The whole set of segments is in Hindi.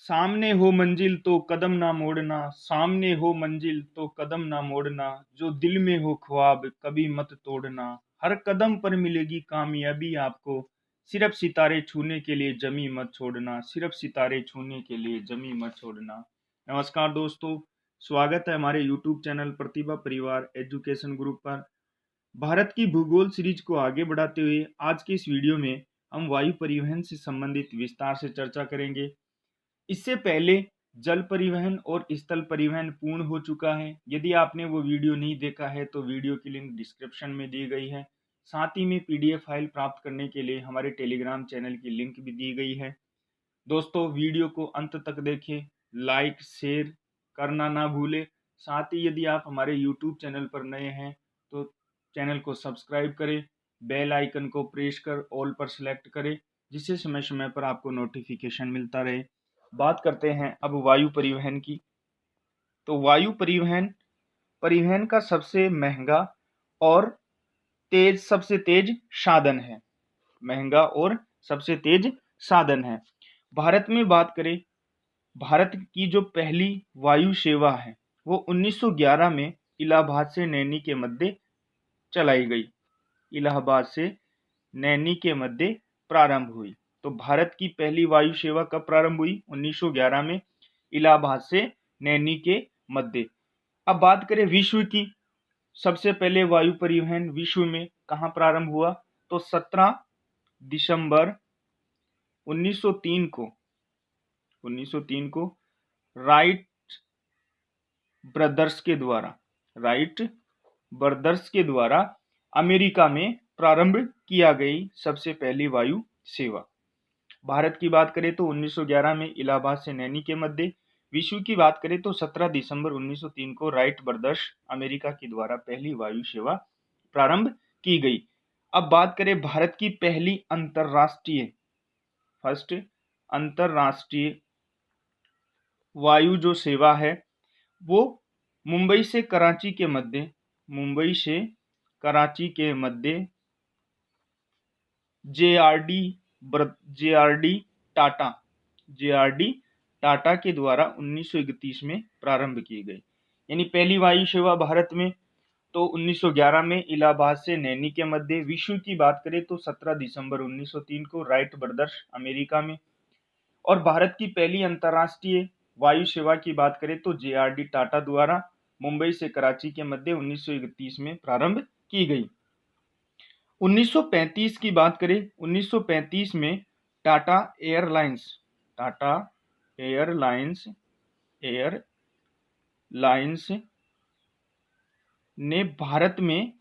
सामने हो मंजिल तो कदम ना मोड़ना, सामने हो मंजिल तो कदम ना मोड़ना, जो दिल में हो ख्वाब कभी मत तोड़ना। हर कदम पर मिलेगी कामयाबी आपको, सिर्फ सितारे छूने के लिए जमी मत छोड़ना, सिर्फ सितारे छूने के लिए जमी मत छोड़ना। नमस्कार दोस्तों, स्वागत है हमारे YouTube चैनल प्रतिभा परिवार एजुकेशन ग्रुप पर। भारत की भूगोल सीरीज को आगे बढ़ाते हुए आज के इस वीडियो में हम वायु परिवहन से संबंधित विस्तार से चर्चा करेंगे। इससे पहले जल परिवहन और स्थल परिवहन पूर्ण हो चुका है। यदि आपने वो वीडियो नहीं देखा है तो वीडियो की लिंक डिस्क्रिप्शन में दी गई है। साथ ही में पीडीएफ फाइल प्राप्त करने के लिए हमारे टेलीग्राम चैनल की लिंक भी दी गई है। दोस्तों, वीडियो को अंत तक देखें, लाइक शेयर करना ना भूलें। साथ ही यदि आप हमारे यूट्यूब चैनल पर नए हैं तो चैनल को सब्सक्राइब करें, बेल आइकन को प्रेस कर ऑल पर सेलेक्ट करें, जिससे समय समय पर आपको नोटिफिकेशन मिलता रहे। बात करते हैं अब वायु परिवहन की। तो वायु परिवहन परिवहन का सबसे महंगा और सबसे तेज साधन है। महंगा और सबसे तेज साधन है। भारत में बात करें, भारत की जो पहली वायु सेवा है वो 1911 में इलाहाबाद से नैनी के मध्य चलाई गई। इलाहाबाद से नैनी के मध्य प्रारंभ हुई। तो भारत की पहली वायु सेवा कब प्रारंभ हुई? 1911 में इलाहाबाद से नैनी के मध्य। अब बात करें विश्व की, सबसे पहले वायु परिवहन विश्व में कहाँ प्रारंभ हुआ? तो 17 दिसंबर 1903 को राइट ब्रदर्स के द्वारा अमेरिका में प्रारंभ किया गई सबसे पहली वायु सेवा। भारत की बात करें तो 1911 में इलाहाबाद से नैनी के मध्य। विश्व की बात करें तो 17 दिसंबर 1903 को राइट ब्रदर्स अमेरिका के द्वारा पहली वायु सेवा प्रारंभ की गई। अब बात करें भारत की पहली अंतरराष्ट्रीय वायु जो सेवा है वो मुंबई से कराची के मध्य जेआरडी टाटा के द्वारा 1931 में प्रारंभ की गई। यानी पहली वायु सेवा भारत में तो 1911 में इलाहाबाद से नैनी के मध्य। विश्व की बात करें तो 17 दिसंबर 1903 को राइट ब्रदर्स अमेरिका में। और भारत की पहली अंतर्राष्ट्रीय वायु सेवा की बात करें तो जेआरडी टाटा द्वारा मुंबई से कराची के मध्य 1931 में प्रारंभ की गई। 1935 की बात करें, 1935 में टाटा एयरलाइंस ने भारत में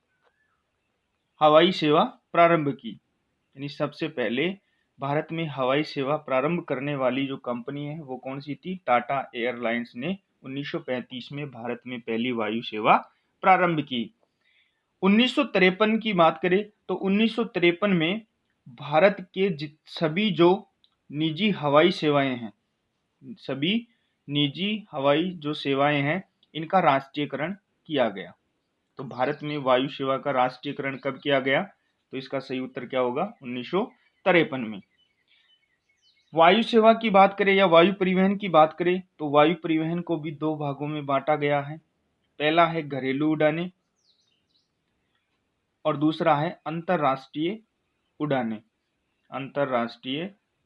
हवाई सेवा प्रारंभ की। यानी सबसे पहले भारत में हवाई सेवा प्रारंभ करने वाली जो कंपनी है वो कौन सी थी? टाटा एयरलाइंस ने 1935 में भारत में पहली वायु सेवा प्रारंभ की। 1953 की बात करें तो 1953 में भारत के सभी जो निजी हवाई सेवाएं हैं इनका राष्ट्रीयकरण किया गया। तो भारत में वायु सेवा का राष्ट्रीयकरण कब किया गया? तो इसका सही उत्तर क्या होगा? 1953 में। वायु सेवा की बात करें या वायु परिवहन की बात करें तो वायु परिवहन को भी दो भागों में बांटा गया है। पहला है घरेलू उड़ानें और दूसरा है अंतरराष्ट्रीय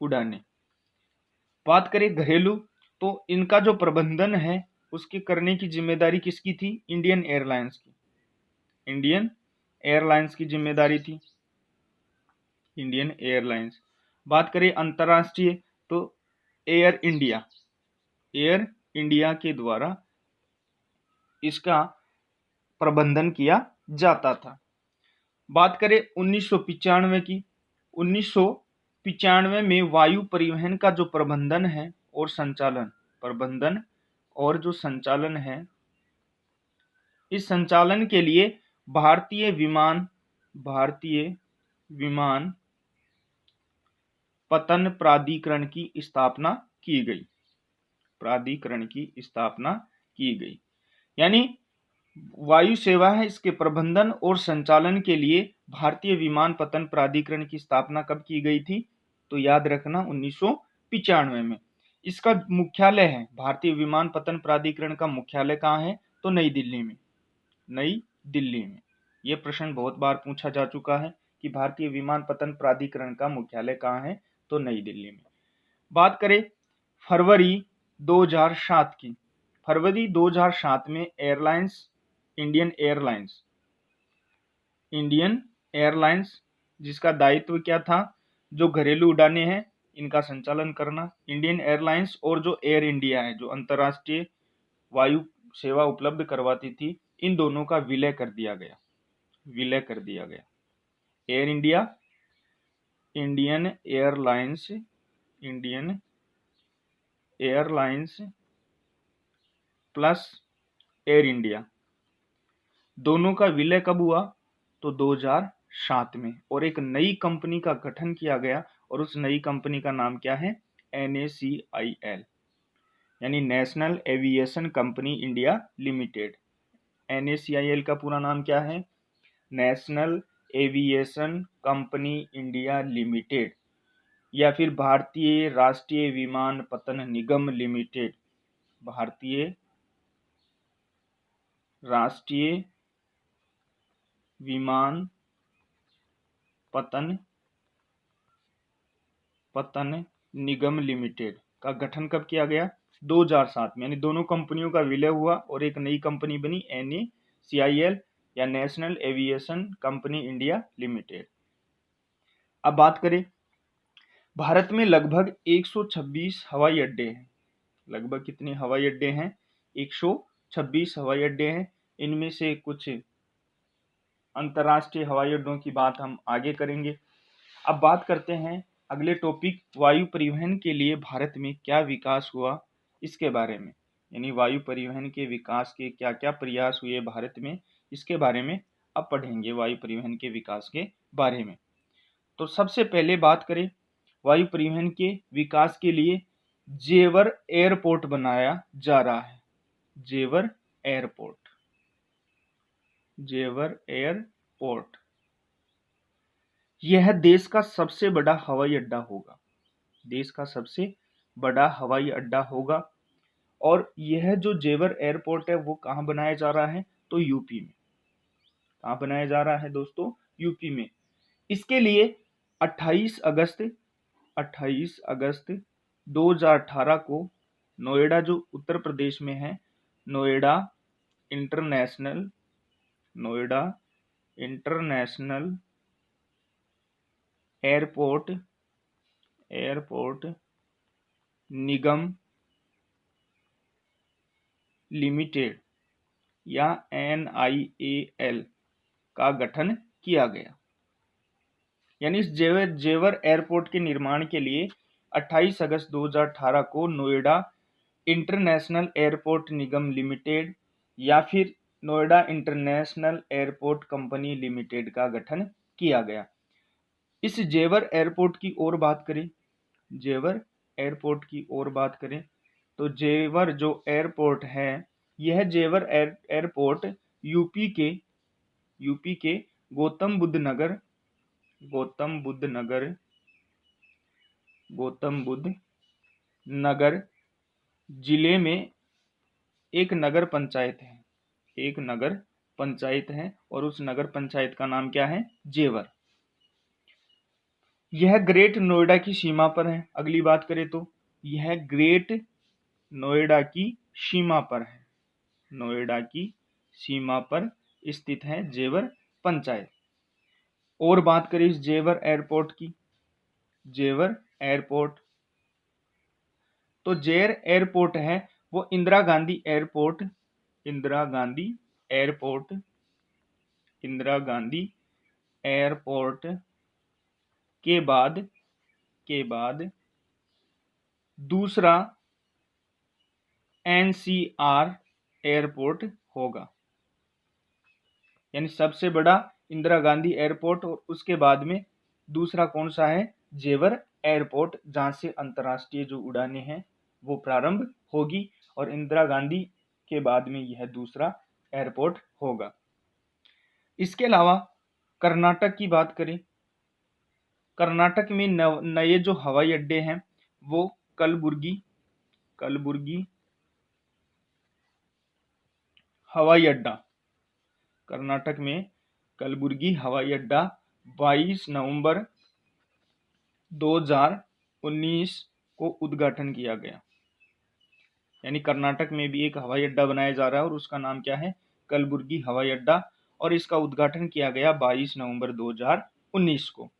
उड़ानें। बात करें घरेलू तो इनका जो प्रबंधन है उसके करने की जिम्मेदारी किसकी थी? इंडियन एयरलाइंस की जिम्मेदारी थी। Indian airlines. बात करें अंतरराष्ट्रीय तो एयर इंडिया के द्वारा इसका प्रबंधन किया जाता था। बात करें 1995 की, 1995 में वायु परिवहन का जो प्रबंधन है और संचालन है, इस संचालन के लिए भारतीय विमान पतन प्राधिकरण की स्थापना की गई। यानी वायु सेवा है इसके प्रबंधन और संचालन के लिए भारतीय विमान पतन प्राधिकरण की स्थापना कब की गई थी? तो याद रखना 1995 में। इसका मुख्यालय है, भारतीय विमानपत्तन प्राधिकरण का मुख्यालय कहाँ है? तो नई दिल्ली में। नई दिल्ली में। यह प्रश्न बहुत बार पूछा जा चुका है कि भारतीय विमानपत्तन प्राधिकरण का मुख्यालय कहाँ है? तो नई दिल्ली में। बात करें फरवरी 2007 की। फरवरी 2007 में इंडियन एयरलाइंस जिसका दायित्व क्या था? जो घरेलू उड़ानें हैं इनका संचालन करना। इंडियन एयरलाइंस और जो एयर इंडिया है, जो अंतर्राष्ट्रीय वायु सेवा उपलब्ध करवाती थी, इन दोनों का विलय कर दिया गया। Air India, Indian airlines plus air India, दोनों का विलय कब हुआ? तो 2007 में। और एक नई कंपनी का गठन किया गया और उस नई कंपनी का नाम क्या है? NACIL, यानी national aviation company India limited. NACIL का पूरा नाम क्या है? National aviation company India limited, या फिर भारतीय राष्ट्रीय विमानपत्तन निगम लिमिटेड। भारतीय राष्ट्रीय विमानपत्तन निगम लिमिटेड का गठन कब किया गया? 2007 में। यानी दोनों कंपनियों का विलय हुआ और एक नई कंपनी बनी NACIL या national aviation company India limited. अब बात करें, भारत में लगभग 126 हवाई अड्डे हैं। लगभग कितने हवाई अड्डे हैं? 126 हवाई अड्डे हैं। इनमें से कुछ अंतर्राष्ट्रीय हवाई अड्डों की बात हम आगे करेंगे। अब बात करते हैं अगले टॉपिक, वायु परिवहन के लिए भारत में क्या विकास हुआ इसके बारे में। यानी वायु परिवहन के विकास के क्या क्या प्रयास हुए भारत में, इसके बारे में अब पढ़ेंगे, वायु परिवहन के विकास के बारे में। तो सबसे पहले बात करें, वायु परिवहन के विकास के लिए जेवर एयरपोर्ट बनाया जा रहा है। जेवर एयरपोर्ट यह देश का सबसे बड़ा हवाई अड्डा होगा। देश का सबसे बड़ा हवाई अड्डा होगा। और यह जो जेवर एयरपोर्ट है वो कहाँ बनाया जा रहा है? तो यूपी में। कहाँ बनाया जा रहा है दोस्तों? यूपी में। इसके लिए 28 अगस्त 2018 को नोएडा, जो उत्तर प्रदेश में है, नोएडा इंटरनेशनल एयरपोर्ट निगम लिमिटेड या NIAL का गठन किया गया। यानी इस जेवर एयरपोर्ट के निर्माण के लिए 28 अगस्त 2018 को नोएडा इंटरनेशनल एयरपोर्ट निगम लिमिटेड या फिर Noida international airport company limited का गठन किया गया। इस जेवर एयरपोर्ट की और बात करें तो जेवर जो एयरपोर्ट है, यह जेवर एयरपोर्ट यूपी के गौतम बुद्ध नगर जिले में एक नगर पंचायत है और उस नगर पंचायत का नाम क्या है? जेवर। यह ग्रेट नोएडा की सीमा पर है। अगली बात करें तो यह ग्रेट नोएडा की सीमा पर स्थित है जेवर पंचायत। और बात करें इस जेवर एयरपोर्ट की, तो जेर एयरपोर्ट है वो इंदिरा गांधी एयरपोर्ट के बाद दूसरा NCR एयरपोर्ट होगा। यानी सबसे बड़ा इंदिरा गांधी एयरपोर्ट और उसके बाद में दूसरा कौन सा है? जेवर एयरपोर्ट, जहां से अंतर्राष्ट्रीय जो उड़ानें हैं वो प्रारंभ होगी और इंदिरा गांधी के बाद में यह दूसरा एयरपोर्ट होगा। इसके अलावा कर्नाटक की बात करें, कर्नाटक में नए जो हवाई अड्डे हैं वो कलबुर्गी कलबुर्गी हवाई अड्डा, कर्नाटक में कलबुर्गी हवाई अड्डा 22 नवंबर 2019 को उद्घाटन किया गया। यानी कर्नाटक में भी एक हवाई अड्डा बनाया जा रहा है और उसका नाम क्या है, कलबुर्गी हवाई अड्डा, और इसका उद्घाटन किया गया 22 नवंबर 2019 को।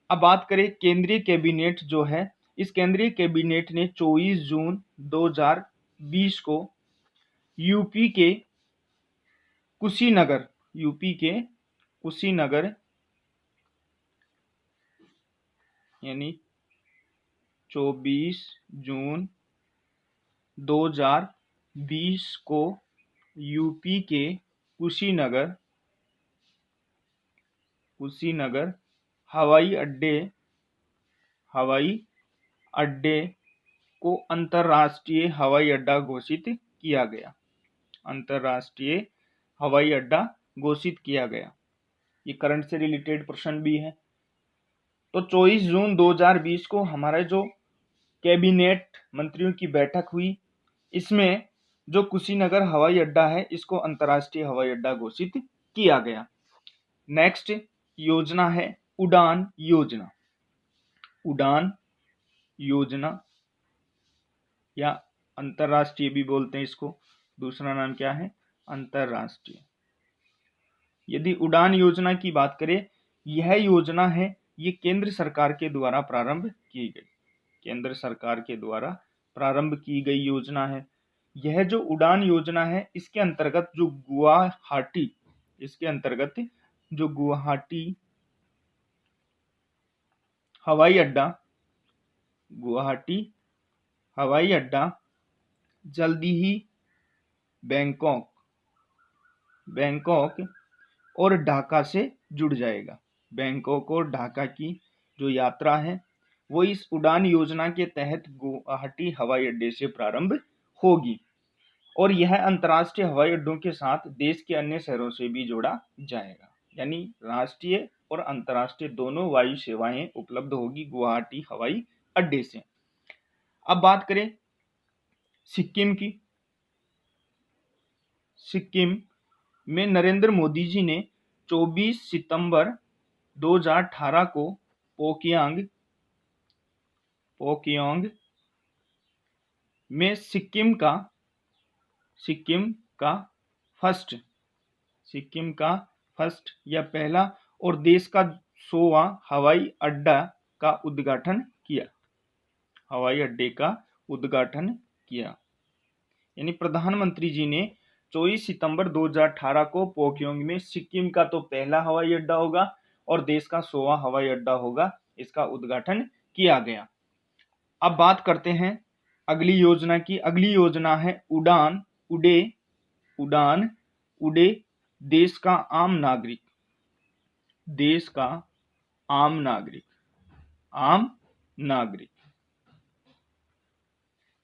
अब बात करें केंद्रीय कैबिनेट जो है, इस केंद्रीय कैबिनेट ने 24 जून 2020 को यूपी के कुशीनगर यानी 24 जून 2020 को यूपी के कुशीनगर हवाई अड्डे को अंतर्राष्ट्रीय हवाई अड्डा घोषित किया गया। अंतर्राष्ट्रीय हवाई अड्डा घोषित किया गया। ये करंट से रिलेटेड प्रश्न भी है। तो 24 जून 2020 को हमारा जो कैबिनेट मंत्रियों की बैठक हुई, इसमें जो कुशीनगर हवाई अड्डा है इसको अंतर्राष्ट्रीय हवाई अड्डा घोषित किया गया। नेक्स्ट योजना है उड़ान योजना। उड़ान योजना या अंतर्राष्ट्रीय भी बोलते हैं इसको, दूसरा नाम क्या है, अंतर्राष्ट्रीय। यदि उड़ान योजना की बात करें, यह योजना है, ये केंद्र सरकार के द्वारा प्रारंभ की गई, केंद्र सरकार के द्वारा प्रारंभ की गई योजना है। यह जो उड़ान योजना है, इसके अंतर्गत जो गुवाहाटी हवाई अड्डा जल्दी ही बैंकॉक और ढाका से जुड़ जाएगा। बैंकॉक और ढाका की जो यात्रा है वो इस उड़ान योजना के तहत गुवाहाटी हवाई अड्डे से प्रारंभ होगी, और यह अंतर्राष्ट्रीय हवाई अड्डों के साथ देश के अन्य शहरों से भी जोड़ा जाएगा। यानी राष्ट्रीय और अंतर्राष्ट्रीय दोनों वायु सेवाएं उपलब्ध होगी गुवाहाटी हवाई अड्डे से। अब बात करें सिक्किम की। सिक्किम में नरेंद्र मोदी जी ने 24 सितंबर 2018 को पोकयांग में सिक्किम का फर्स्ट या पहला और देश का 100वां हवाई अड्डे का उद्घाटन किया। यानी प्रधानमंत्री जी ने 24 सितंबर 2018 को पोकयांग में सिक्किम का तो पहला हवाई अड्डा होगा और देश का 100वां हवाई अड्डा होगा, इसका उद्घाटन किया गया। अब बात करते हैं अगली योजना की। अगली योजना है उड़ान उड़े देश का आम नागरिक।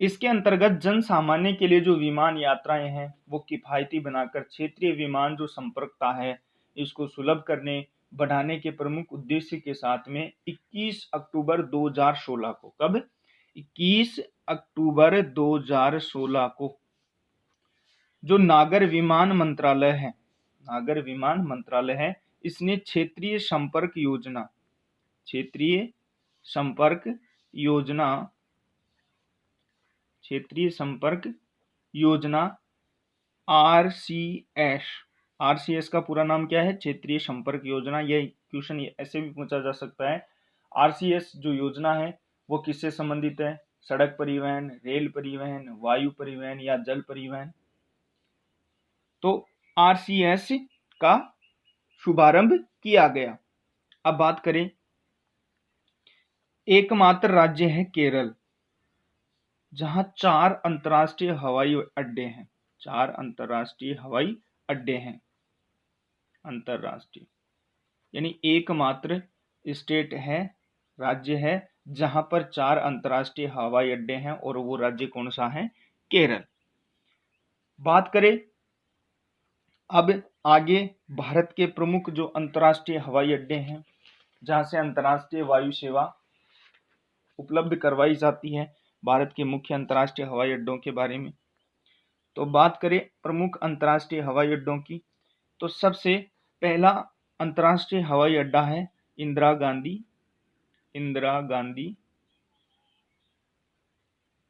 इसके अंतर्गत जन सामान्य के लिए जो विमान यात्राएं हैं वो किफायती बनाकर क्षेत्रीय विमान जो संपर्कता है इसको सुलभ करने बढ़ाने के प्रमुख उद्देश्य के साथ में 21 अक्टूबर 2016 को, कब, 21 अक्टूबर 2016 को जो नागर विमान मंत्रालय है इसने क्षेत्रीय संपर्क योजना आरसीएस का पूरा नाम क्या है, क्षेत्रीय संपर्क योजना। यह क्वेश्चन ऐसे भी पूछा जा सकता है, आरसीएस जो योजना है वो किससे संबंधित है, सड़क परिवहन, रेल परिवहन, वायु परिवहन या जल परिवहन। तो आरसीएस का शुभारंभ किया गया। अब बात करें, एकमात्र राज्य है केरल जहां 4 अंतर्राष्ट्रीय हवाई अड्डे हैं। 4 अंतर्राष्ट्रीय हवाई अड्डे हैं, अंतर्राष्ट्रीय, यानी एकमात्र स्टेट है, राज्य है जहां पर 4 अंतर्राष्ट्रीय हवाई अड्डे हैं, और वो राज्य कौन सा है, केरल। बात करें अब आगे भारत के प्रमुख जो अंतर्राष्ट्रीय हवाई अड्डे हैं जहां से अंतर्राष्ट्रीय वायु सेवा उपलब्ध करवाई जाती है, भारत के मुख्य अंतर्राष्ट्रीय हवाई अड्डों के बारे में। तो बात करें प्रमुख अंतर्राष्ट्रीय हवाई अड्डों की, तो सबसे पहला अंतर्राष्ट्रीय हवाई अड्डा है इंदिरा गांधी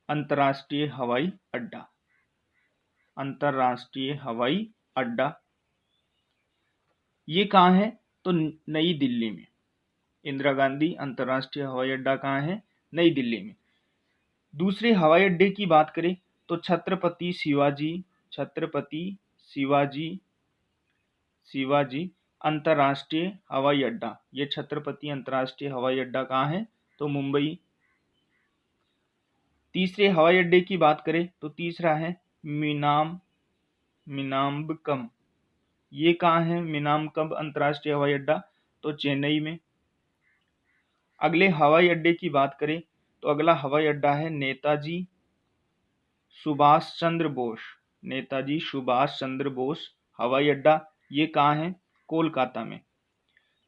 अंतर्राष्ट्रीय हवाई अड्डा। अंतर्राष्ट्रीय हवाई अड्डा ये कहाँ है? तो नई दिल्ली में। इंदिरा गांधी अंतर्राष्ट्रीय हवाई अड्डा कहाँ है? नई दिल्ली में। दूसरे हवाई अड्डे की बात करें तो छत्रपति शिवाजी अंतर्राष्ट्रीय हवाई अड्डा। ये छत्रपति अंतर्राष्ट्रीय हवाई अड्डा कहाँ है? तो मुंबई। तीसरे हवाई अड्डे की बात करें तो तीसरा है मीनाम्बकम। ये कहाँ है मीनाम्बकम अंतर्राष्ट्रीय हवाई अड्डा? तो चेन्नई में। अगले हवाई अड्डे की बात करें तो अगला हवाई अड्डा है नेताजी सुभाष चंद्र बोस हवाई अड्डा। ये कहाँ है? कोलकाता में।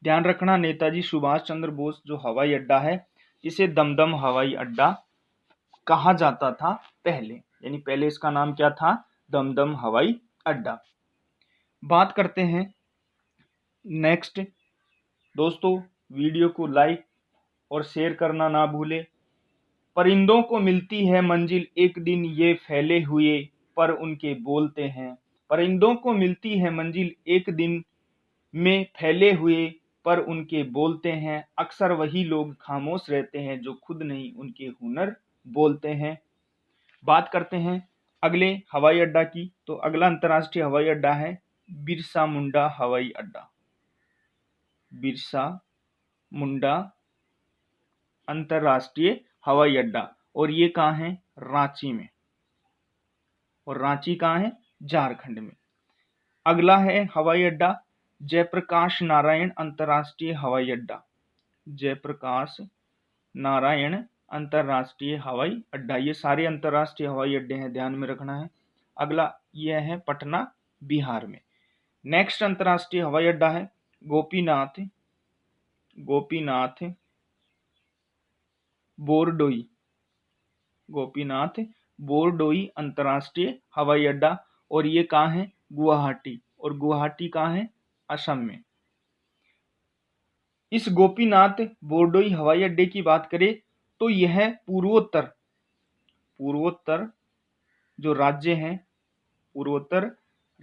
ध्यान रखना, नेताजी सुभाष चंद्र बोस जो हवाई अड्डा है इसे दमदम हवाई अड्डा कहा जाता था पहले, यानी पहले इसका नाम क्या था? दमदम हवाई अड्डा। बात करते हैं नेक्स्ट। दोस्तों वीडियो को लाइक और शेयर करना ना भूले। परिंदों को मिलती है मंजिल एक दिन ये फैले हुए पर उनके बोलते हैं। परिंदों को मिलती है मंजिल एक दिन में फैले हुए पर उनके बोलते हैं। अक्सर वही लोग खामोश रहते हैं जो खुद नहीं उनके हुनर बोलते हैं। बात करते हैं अगले हवाई अड्डा की, तो अगला अंतर्राष्ट्रीय हवाई अड्डा है बिरसा मुंडा हवाई अड्डा। बिरसा मुंडा अंतर्राष्ट्रीय हवाई अड्डा, और ये कहाँ है? रांची में। और रांची कहाँ है? झारखंड में। अगला है हवाई अड्डा जयप्रकाश नारायण अंतर्राष्ट्रीय हवाई अड्डा। जयप्रकाश नारायण अंतर्राष्ट्रीय हवाई अड्डा। ये सारे अंतर्राष्ट्रीय हवाई अड्डे हैं, ध्यान में रखना है। अगला यह है पटना बिहार में। नेक्स्ट अंतर्राष्ट्रीय हवाई अड्डा है गोपीनाथ बोरडोई अंतर्राष्ट्रीय हवाई अड्डा, और ये कहाँ है? गुवाहाटी। और गुवाहाटी कहाँ है? असम में। इस गोपीनाथ बोरडोई हवाई अड्डे की बात करें तो यह पूर्वोत्तर जो राज्य हैं, पूर्वोत्तर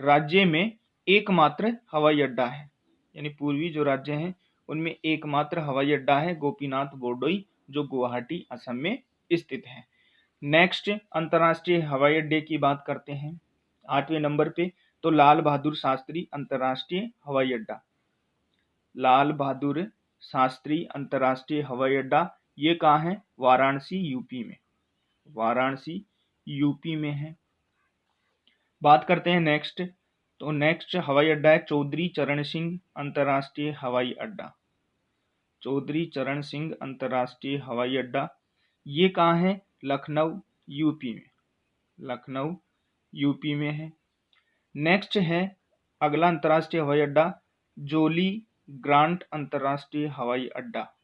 राज्य में एकमात्र हवाई अड्डा है, यानी पूर्वी जो राज्य हैं उनमें एकमात्र हवाई अड्डा है गोपीनाथ बोरडोई, जो गुवाहाटी असम में स्थित है। नेक्स्ट अंतर्राष्ट्रीय हवाई अड्डे की बात करते हैं 8वें नंबर पे, तो लाल बहादुर शास्त्री अंतर्राष्ट्रीय हवाई अड्डा। लाल बहादुर शास्त्री अंतर्राष्ट्रीय हवाई अड्डा, ये कहाँ है? वाराणसी यूपी में है। बात करते हैं नेक्स्ट, तो नेक्स्ट हवाई अड्डा है चौधरी चरण सिंह अंतर्राष्ट्रीय हवाई अड्डा। चौधरी चरण सिंह अंतर्राष्ट्रीय हवाई अड्डा, ये कहाँ है? लखनऊ यूपी में है। नेक्स्ट है अगला अंतर्राष्ट्रीय हवाई अड्डा जोली ग्रांट अंतर्राष्ट्रीय हवाई अड्डा।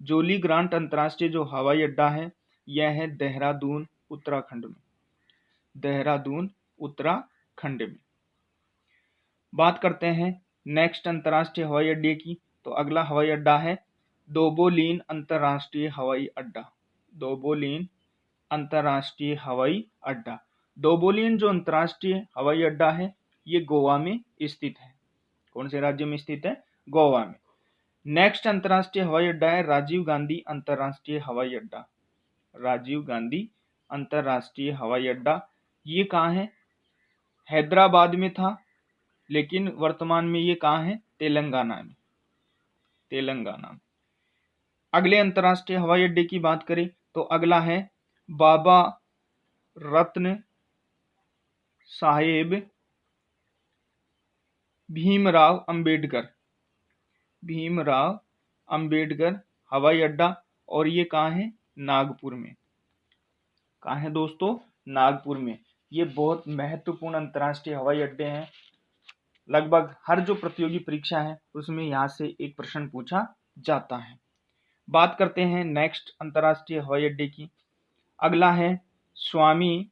जोली ग्रांट अंतर्राष्ट्रीय जो हवाई अड्डा है यह है देहरादून उत्तराखंड में। बात करते हैं नेक्स्ट अंतर्राष्ट्रीय हवाई अड्डे की, तो अगला हवाई अड्डा है दोबोलिन अंतर्राष्ट्रीय हवाई अड्डा। दोबोलिन जो अंतर्राष्ट्रीय हवाई अड्डा है ये गोवा में स्थित है। कौन से राज्य में स्थित है? गोवा में। नेक्स्ट अंतर्राष्ट्रीय हवाई अड्डा है राजीव गांधी अंतर्राष्ट्रीय हवाई अड्डा। ये कहाँ है? हैदराबाद में था, लेकिन वर्तमान में ये कहाँ है? तेलंगाना में। अगले अंतर्राष्ट्रीय हवाई अड्डे की बात करें तो अगला है बाबा रत्न साहेब भीमराव अंबेडकर हवाई अड्डा, और ये कहाँ है? नागपुर में। कहाँ है दोस्तों? नागपुर में। ये बहुत महत्वपूर्ण अंतर्राष्ट्रीय हवाई अड्डे हैं। लगभग हर जो प्रतियोगी परीक्षा है उसमें यहाँ से एक प्रश्न पूछा जाता है। बात करते हैं नेक्स्ट अंतर्राष्ट्रीय हवाई अड्डे की, अगला है स्वामी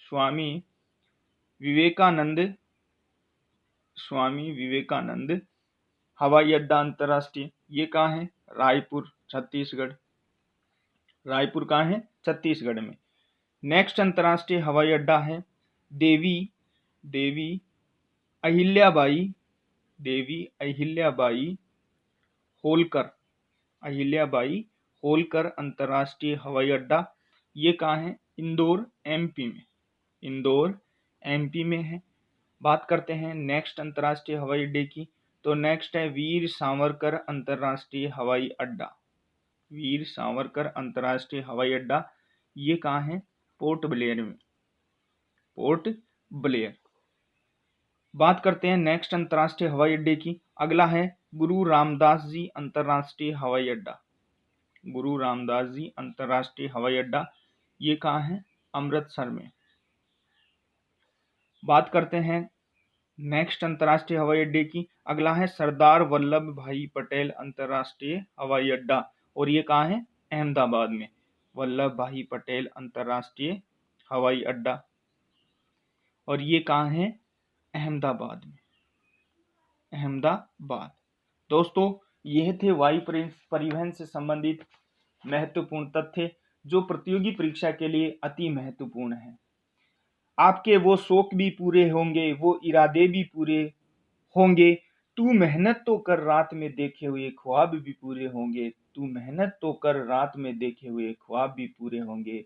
स्वामी विवेकानंद स्वामी विवेकानंद हवाई अड्डा अंतर्राष्ट्रीय, ये कहाँ है? रायपुर छत्तीसगढ़। रायपुर कहाँ है? छत्तीसगढ़ में। नेक्स्ट अंतर्राष्ट्रीय हवाई अड्डा है देवी देवी अहिल्याबाई देवी अहिल्याबाई होलकर अहिल्याबाई होलकर अंतर्राष्ट्रीय हवाई अड्डा, ये कहाँ है? इंदौर एमपी में। इंदौर एमपी में है। बात करते हैं नेक्स्ट अंतर्राष्ट्रीय हवाई अड्डे की, तो नेक्स्ट है वीर सावरकर अंतर्राष्ट्रीय हवाई अड्डा। वीर सावरकर अंतर्राष्ट्रीय हवाई अड्डा, ये कहाँ है? पोर्ट ब्लेयर में। Port Blair. बात करते हैं नेक्स्ट अंतर्राष्ट्रीय हवाई अड्डे की। अगला है गुरु रामदास जी अंतर्राष्ट्रीय हवाई अड्डा। गुरु रामदास जी अंतर्राष्ट्रीय हवाई अड्डा, ये कहाँ है? अमृतसर में। बात करते हैं नेक्स्ट अंतर्राष्ट्रीय हवाई अड्डे की। अगला है सरदार वल्लभ भाई पटेल अंतर्राष्ट्रीय हवाई अड्डा, और ये कहाँ है? अहमदाबाद में। वल्लभ भाई पटेल अंतर्राष्ट्रीय हवाई अड्डा, और ये कहाँ है? अहमदाबाद में। अहमदाबाद। दोस्तों, यह थे वायु परिवहन से संबंधित महत्वपूर्ण तथ्य जो प्रतियोगी परीक्षा के लिए अति महत्वपूर्ण है। आपके वो शौक भी पूरे होंगे, वो इरादे भी पूरे होंगे। तू मेहनत तो कर, रात में देखे हुए ख्वाब भी पूरे होंगे। तू मेहनत तो कर, रात में देखे हुए ख्वाब भी पूरे होंगे।